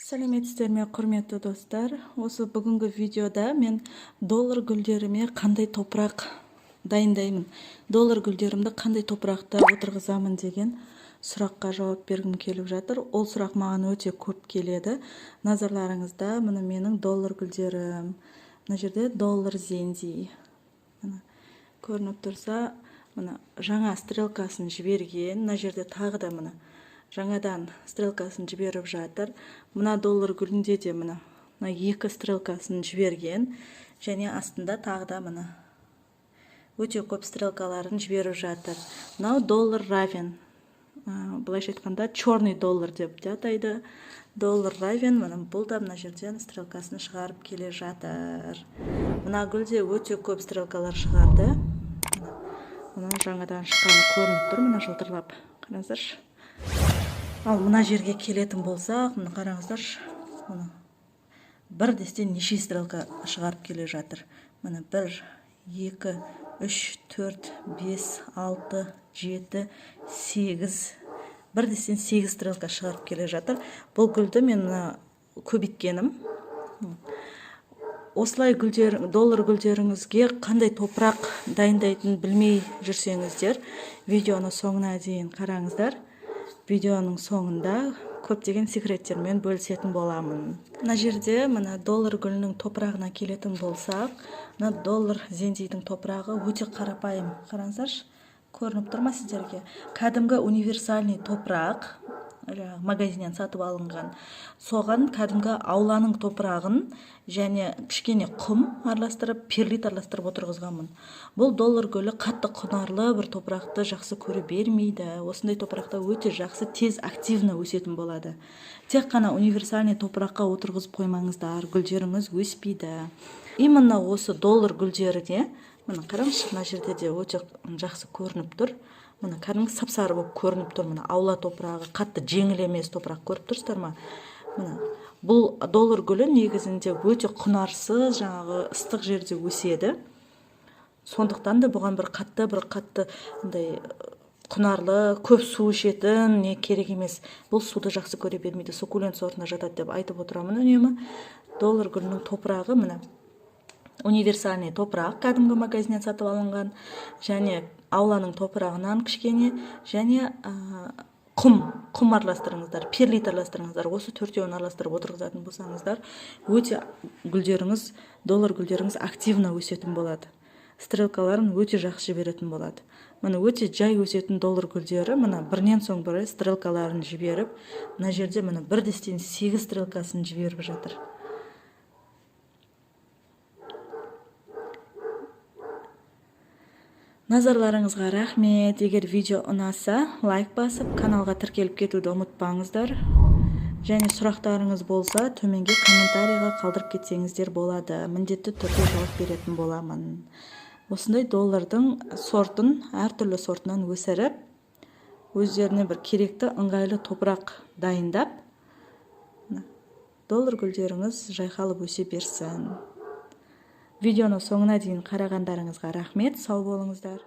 Сәлеметсіздер ме, құрметті достар. Осы бүгінгі видеода мен доллар гүлдеріме қандай топырақ дайындаймын, доллар гүлдерімді қандай топырақта отырғызамын деген сұраққа жауап бергім келіп жатыр. Ол сұрақ маған өте көп келеді. Назарларыңызда міне менің доллар гүлдерім. Мына жерде доллар зенди. Көрініп тұрса, мына жаңа стрелкасын жіберген. Мына жерде тағы да мына жаңадан стрелкасын жіберіп жатыр. Мына доллар гүлінде де мына екі стрелкасын жіберген. Және астында тағы да мына өте көп стрелкаларын жіберіп жатыр. Мынау доллар равен. Былайша айтқанда черный доллар деп атайды. Доллар равен. Бұл да мына жерден стрелкасын шығарып келе жатыр. Мына гүлде өте көп стрелкалар шығарды. Мына жаңадан шыққаны көрініп тұр, мына жылтырлап. Қараңыздаршы. Ал мына жерге келетін болсақ, мына қараңыздаршы, бір дестен неше стрелка шығарып келе жатыр. Мына 1, 2, 3, 4, 5, 6, 7, 8. Бір дестен 8 стрелка шығарып келе жатыр. Бұл гүлді мен көбейткенім. Осылай доллар гүлдеріңізге қандай топырақ дайындайтынын білмей жүрсеңіздер, видеоны соңына дейін қараңыздар. Видеоның соңында көптеген секреттермен бөлісетін боламын. Мына жерде мына доллар гүлінің топырағына келетін болсақ, мына доллар зендидің топырағы өте қарапайым. Қараңыздаршы, көрініп тұр ма сіздерге? Кәдімгі универсальный топырақ, магазиннен сатып алынған. Соған кәдімгі ауланың топырағын және кішкене құм араластырып, перлит араластырып отырғызғанмын. Бұл доллар гүлі қатты құнарлы бір топырақты жақсы көре бермейді. Осындай топырақта өте жақсы, тез активно өсетін болады. Тек қана универсальный топыраққа отырғызып қоймаңыздар, гүлдеріңіз өспейді. Именно осы доллар гүлдеріне, мына қараңызшы, мына жерде де өте жақсы көрініп тұр. Мына кәдімгі сап-сары болып көрініп тұр. Мына аула топырағы, қатты жеңіл емес топырақ көріп тұрсыздар ма? Мына бұл доллар гүлі негізінде өте құнарсыз, жаңағы ыстық жерде өседі. Сондықтан да бұған бір қатты құнарлы, көп су ішетін не керек емес. Бұл суды жақсы көре бермейді, суккулент сортына жатады деп айтып отырамын үнемі. Доллар гүлінің топырағы мына универсальный топырақ, кәдімгі магазиннен сатып алынған, және ауланың топырағынан кішкене, және құм араластырыңыздар, перлит араластырыңыздар. Осы төртеуін араластырып отырғызатын болсаңыздар, өте гүлдеріңіз, доллар гүлдеріңіз активно өсетін болады. Стрелкаларын өте жақсы жіберетін болады. Мына өте жай өсетін доллар гүлдері, мына бірінен соң бірі стрелкаларын жіберіп, мына жерде мына бір дестен 8 стрелкасын жіберіп жатыр. Назарларыңызға рахмет. Егер видео ұнаса, лайк басып, каналға тіркеліп кетуді ұмытпаңыздар. Және сұрақтарыңыз болса, төменге комментарийға қалдырып кетсеңіздер болады. Міндетті түрде жауап беретін боламын. Осындай доллардың сортын, әртүрлі сортынан өсіріп, өздеріне бір керекті ыңғайлы топырақ дайындап, доллар гүлдеріңіз жайқалып өсе берсін. Видеоны соңына дейін қарағандарыңызға рахмет, сау болыңыздар.